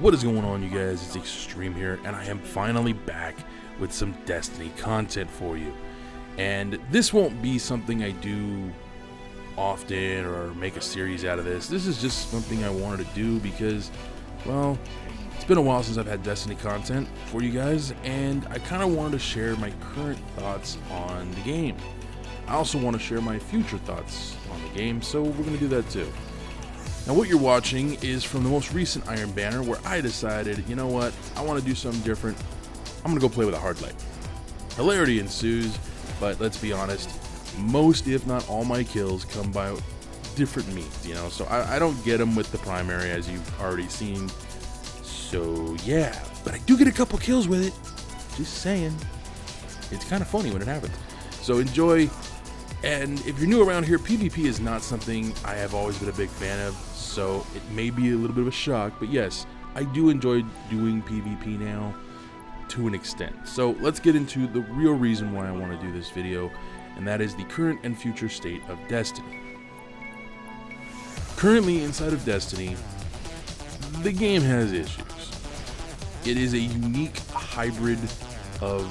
What is going on, you guys? It's Extreme here, and I am finally back with some Destiny content for you. And this won't be something I do often or make a series out of this. This is just something I wanted to do because, well, it's been a while since I've had Destiny content for you guys, and I kind of wanted to share my current thoughts on the game. I also want to share my future thoughts on the game, so we're going to do that too. Now, what you're watching is from the most recent Iron Banner, where I decided, you know what, I want to do something different. I'm going to go play with a hard light. Hilarity ensues, but let's be honest, most, if not all, my kills come by different means, you know, so I don't get them with the primary, as you've already seen. So, yeah, but I do get a couple kills with it. Just saying. It's kind of funny when it happens. So enjoy. And if you're new around here, PvP is not something I have always been a big fan of, so it may be a little bit of a shock, but yes, I do enjoy doing PvP now to an extent. So let's get into the real reason why I want to do this video, and that is the current and future state of Destiny. Currently inside of Destiny, the game has issues. It is a unique hybrid of,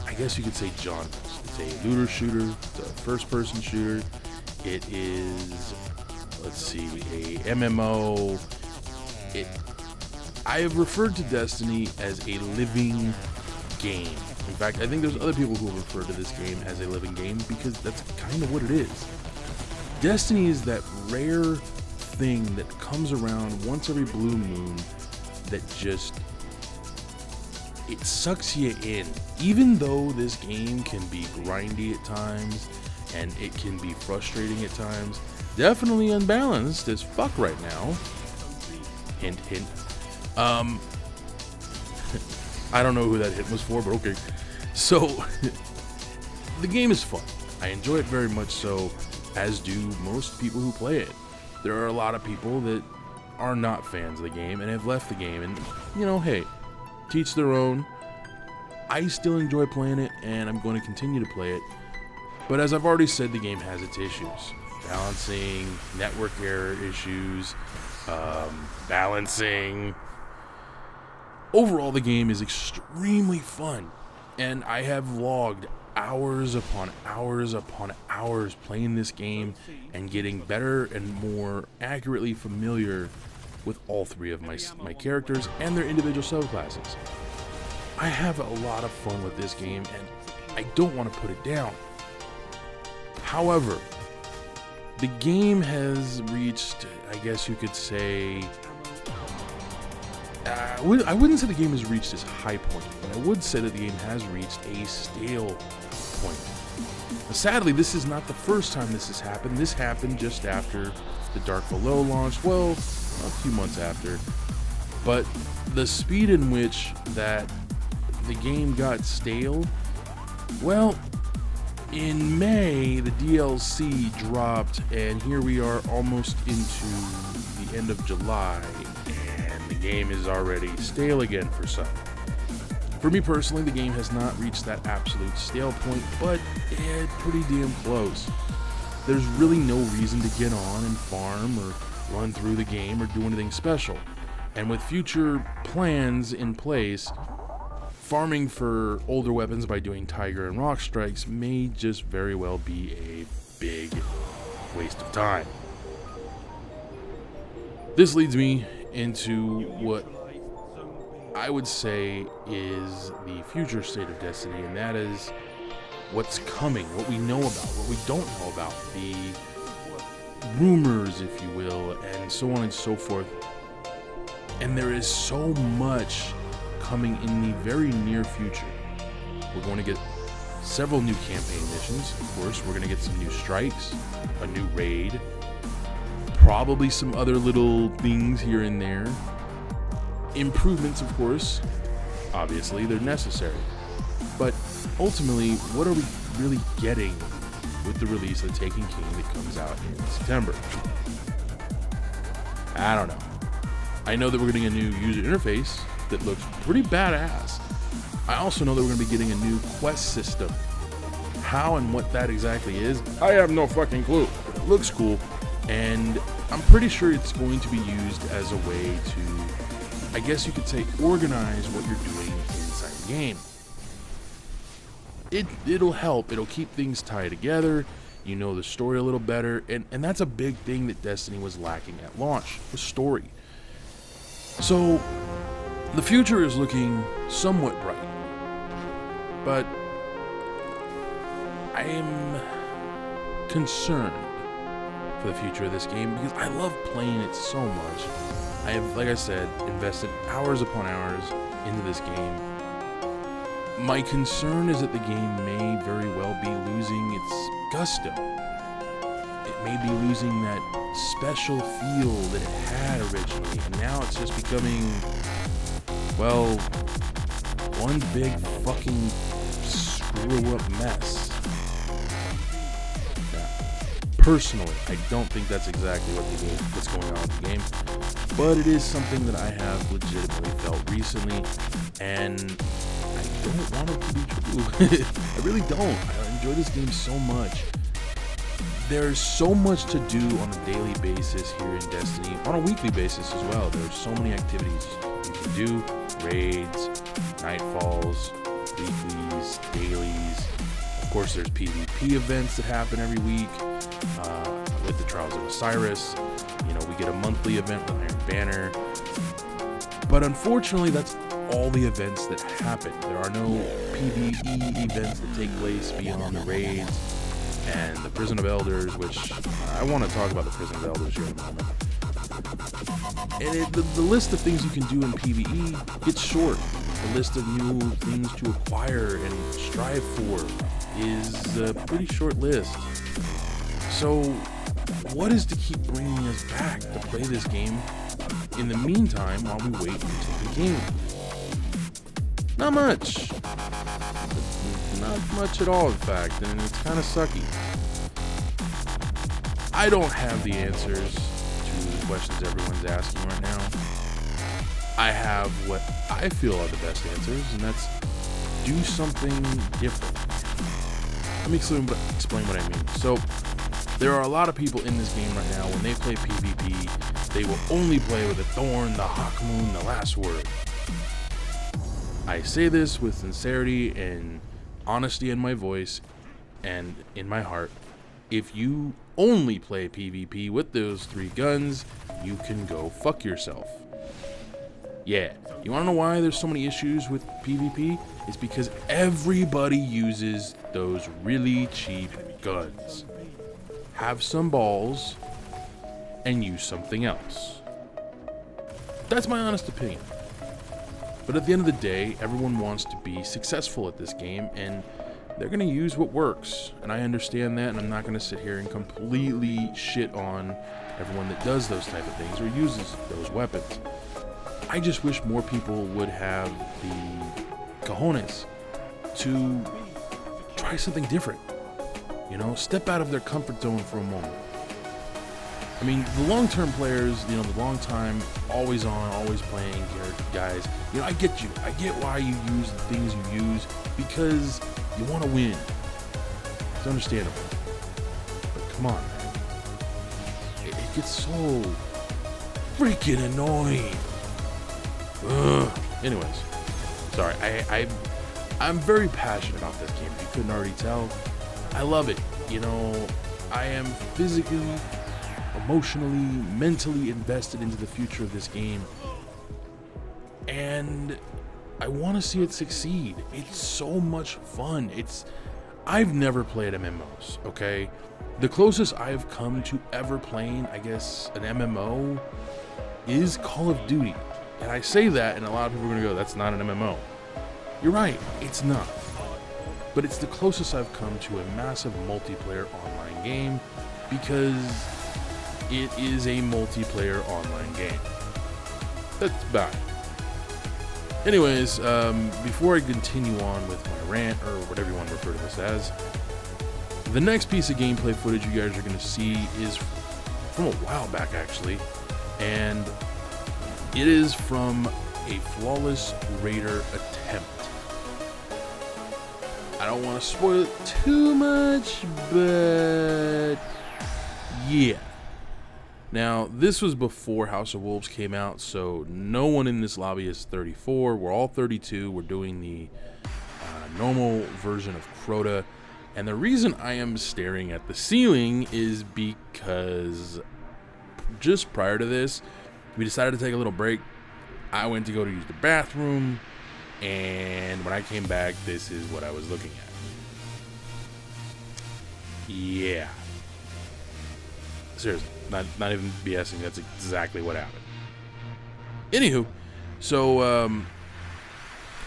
I guess you could say, genres. It's a looter shooter, it's a first-person shooter. It is, let's see, a MMO. I have referred to Destiny as a living game. In fact, I think there's other people who have referred to this game as a living game because that's kind of what it is. Destiny is that rare thing that comes around once every blue moon that just, it sucks you in. Even though this game can be grindy at times and it can be frustrating at times, definitely unbalanced as fuck right now. Hint, hint. I don't know who that hint was for, but okay. So, the game is fun. I enjoy it very much so, as do most people who play it. There are a lot of people that are not fans of the game and have left the game, and, you know, hey, teach their own. I still enjoy playing it, and I'm going to continue to play it. But as I've already said, the game has its issues. Balancing, network error issues, balancing. Overall, the game is extremely fun, and I have logged hours upon hours upon hours playing this game and getting better and more accurately familiar with all three of my characters and their individual subclasses. I have a lot of fun with this game, and I don't want to put it down. However, the game has reached, I guess you could say, I wouldn't say the game has reached its high point, but I would say that the game has reached a stale point. Now, sadly, this is not the first time this has happened. This happened just after the Dark Below launched, well, a few months after. But the speed in which that the game got stale, well, in May the DLC dropped, and here we are almost into the end of July, and the game is already stale again for some. For me personally, the game has not reached that absolute stale point, but it's pretty damn close. There's really no reason to get on and farm or run through the game or do anything special. And with future plans in place, farming for older weapons by doing Tiger and Rock Strikes may just very well be a big waste of time. This leads me into what I would say is the future state of Destiny, and that is what's coming, what we know about, what we don't know about, the rumors, if you will, and so on and so forth. And there is so much coming in the very near future. We're going to get several new campaign missions, of course. We're going to get some new strikes, a new raid, probably some other little things here and there. Improvements, of course. Obviously, they're necessary. But ultimately, what are we really getting with the release of Taken King that comes out in September? I don't know. I know that we're getting a new user interface that looks pretty badass. I also know that we're going to be getting a new quest system. How and what that exactly is, I have no fucking clue. But it looks cool, and I'm pretty sure it's going to be used as a way to I guess you could say, organize what you're doing inside the game. It'll help. It'll keep things tied together. You know the story a little better, and that's a big thing that Destiny was lacking at launch, the story. So the future is looking somewhat bright, but I am concerned for the future of this game because I love playing it so much. I have, like I said, invested hours upon hours into this game. My concern is that the game may very well be losing its gusto. It may be losing that special feel that it had originally, and now it's just becoming, well, one big fucking screw-up mess. Now, personally, I don't think that's exactly what's going on with the game, but it is something that I have legitimately felt recently, and I don't want it to be true. I really don't. I enjoy this game so much. There's so much to do on a daily basis here in Destiny, on a weekly basis as well. There's so many activities you can do: raids, nightfalls, weeklies, dailies. Of course, there's PvP events that happen every week with the Trials of Osiris. You know, we get a monthly event with Iron Banner. But unfortunately, that's all the events that happen. There are no PvE events that take place beyond the raids and the Prison of Elders, which I want to talk about the Prison of Elders here in a moment. And the list of things you can do in PvE gets short. The list of new things to acquire and strive for is a pretty short list. So what is to keep bringing us back to play this game in the meantime while we wait until the game? Not much. Not much at all, in fact, and it's kind of sucky. I don't have the answers to the questions everyone's asking right now. I have what I feel are the best answers, and that's do something different. Let me explain what I mean. So, there are a lot of people in this game right now, when they play PvP, they will only play with the Thorn, the Hawk Moon, the Last Word. I say this with sincerity and honesty in my voice and in my heart. If you only play PvP with those 3 guns, you can go fuck yourself. Yeah, you wanna know why there's so many issues with PvP? It's because everybody uses those really cheap guns. Have some balls and use something else. That's my honest opinion. But at the end of the day, everyone wants to be successful at this game, and they're going to use what works. And I understand that, and I'm not going to sit here and completely shit on everyone that does those type of things or uses those weapons. I just wish more people would have the cojones to try something different. You know, step out of their comfort zone for a moment. I mean, the long-term players, you know, the long-time, always on, always playing character guys, you know, I get you. I get why you use the things you use, because you want to win. It's understandable. But come on, man. It gets so freaking annoying. Ugh. Anyways, sorry. I'm very passionate about this game. If you couldn't already tell, I love it. You know, I am physically, emotionally, mentally invested into the future of this game, and I want to see it succeed. It's so much fun. I've never played MMOs, okay? The closest I've come to ever playing, I guess, an MMO is Call of Duty. And I say that, and a lot of people are going to go, that's not an MMO. You're right, it's not. But it's the closest I've come to a massive multiplayer online game, because it is a multiplayer online game. That's about it. Anyways, before I continue on with my rant, or whatever you want to refer to this as, the next piece of gameplay footage you guys are going to see is from a while back, actually, and it is from a flawless raider attempt. I don't want to spoil it too much, but yeah. Now, this was before House of Wolves came out, so no one in this lobby is 34. We're all 32. We're doing the normal version of Crota. And the reason I am staring at the ceiling is because just prior to this, we decided to take a little break. I went to go to use the bathroom, and when I came back, this is what I was looking at. Yeah. Seriously, not even BSing, that's exactly what happened. Anywho, so,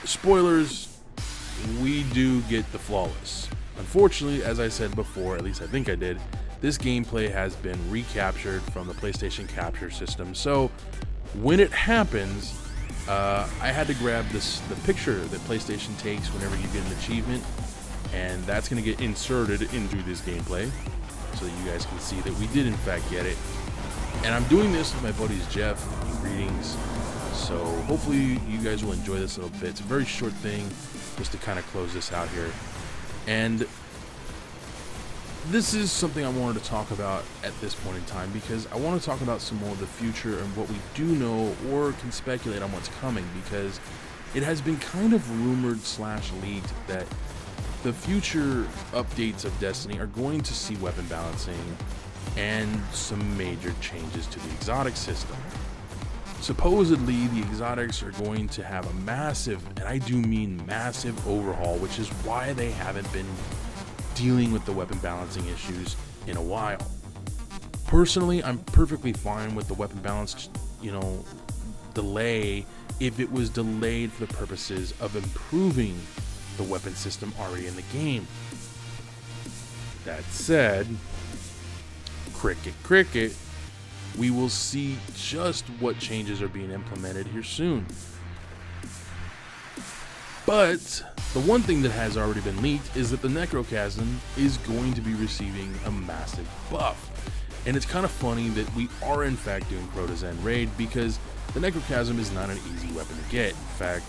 spoilers, we do get the flawless. Unfortunately, as I said before, at least I think I did, this gameplay has been recaptured from the PlayStation Capture system. So when it happens, I had to grab the picture that PlayStation takes whenever you get an achievement, and that's going to get inserted into this gameplay so that you guys can see that we did in fact get it. And I'm doing this with my buddies Jeff and Greetings, so hopefully you guys will enjoy this little bit. It's a very short thing just to kind of close this out here. And this is something I wanted to talk about at this point in time, because I want to talk about some more of the future and what we do know or can speculate on what's coming, because it has been kind of rumored / leaked that the future updates of Destiny are going to see weapon balancing and some major changes to the exotic system. Supposedly, the exotics are going to have a massive, and I do mean massive, overhaul, which is why they haven't been dealing with the weapon balancing issues in a while. Personally, I'm perfectly fine with the weapon balance, delay if it was delayed for the purposes of improving the weapon system already in the game. That said, cricket, we will see just what changes are being implemented here soon. But the one thing that has already been leaked is that the Necrochasm is going to be receiving a massive buff. And it's kind of funny that we are in fact doing Crota's End Raid, because the Necrochasm is not an easy weapon to get. In fact,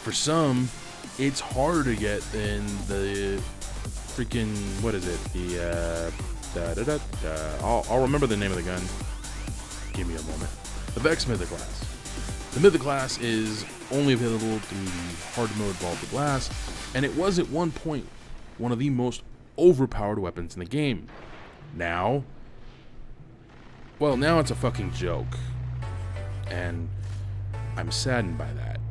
for some, it's harder to get than the freaking, what is it? I'll remember the name of the gun. Give me a moment. The Vex Mythoclast. The Mythoclast is only available through the hard mode Vault of Glass, and it was at one point one of the most overpowered weapons in the game. Now it's a fucking joke, and I'm saddened by that.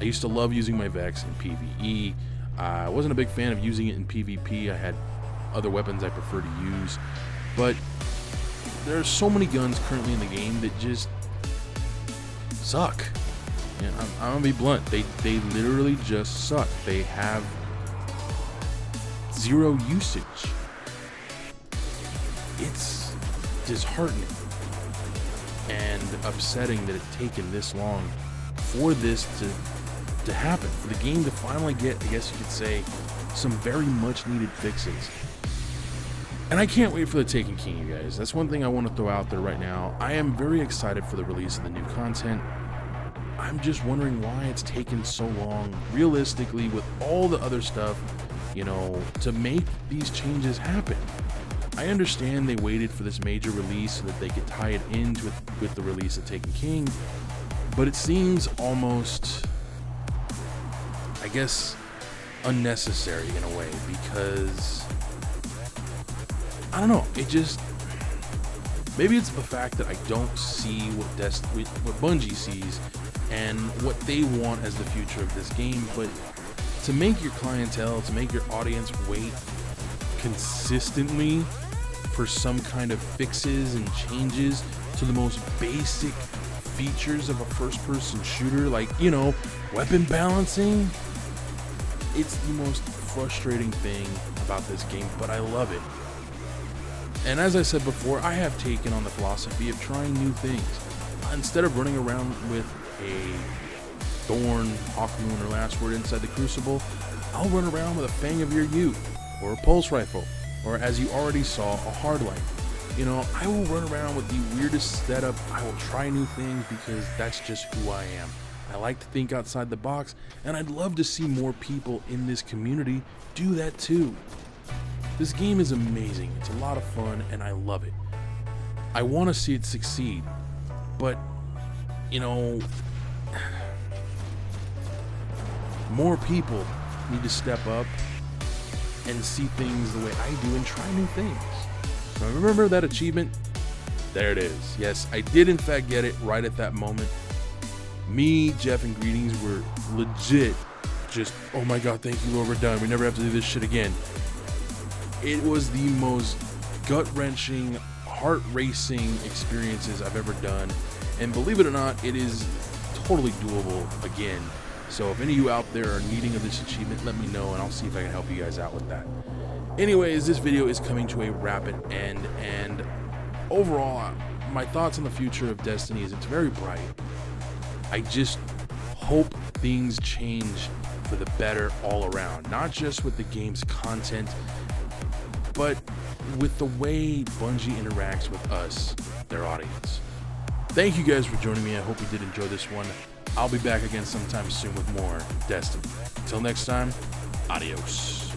I used to love using my Vex in PvE. I wasn't a big fan of using it in PvP. I had other weapons I prefer to use, but there are so many guns currently in the game that just suck. I'm gonna be blunt. They literally just suck. They have zero usage. It's disheartening and upsetting that it's taken this long for this to happen, for the game to finally get, I guess you could say, some very much needed fixes. And I can't wait for the Taken King, you guys. That's one thing I want to throw out there right now. I am very excited for the release of the new content. I'm just wondering why it's taken so long, realistically, with all the other stuff, to make these changes happen. I understand they waited for this major release so that they could tie it in with the release of Taken King, but it seems almost, I guess, unnecessary in a way, because I don't know, maybe it's the fact that I don't see what Bungie sees and what they want as the future of this game. But to make your clientele, to make your audience wait consistently for some kind of fixes and changes to the most basic features of a first-person shooter, like, weapon balancing, it's the most frustrating thing about this game, but I love it. And as I said before, I have taken on the philosophy of trying new things. Instead of running around with a Thorn, Hawkmoon, or Last Word inside the Crucible, I'll run around with a Fang of Your Youth, or a Pulse Rifle, or as you already saw, a Hardline. I will run around with the weirdest setup. I will try new things because that's just who I am. I like to think outside the box, and I'd love to see more people in this community do that too. This game is amazing. It's a lot of fun, and I love it. I want to see it succeed, but you know, more people need to step up and see things the way I do and try new things. Now, remember that achievement? There it is. Yes, I did in fact get it right at that moment. Me, Jeff, and Greetings were legit just, oh my god, thank you, Lord, we're done. We never have to do this shit again. It was the most gut-wrenching, heart-racing experiences I've ever done. And believe it or not, it is totally doable again. So if any of you out there are needing of this achievement, let me know and I'll see if I can help you guys out with that. Anyways, this video is coming to a rapid end, and overall, my thoughts on the future of Destiny is it's very bright. I just hope things change for the better all around, not just with the game's content, but with the way Bungie interacts with us, their audience. Thank you guys for joining me. I hope you did enjoy this one. I'll be back again sometime soon with more Destiny. Until next time, adios.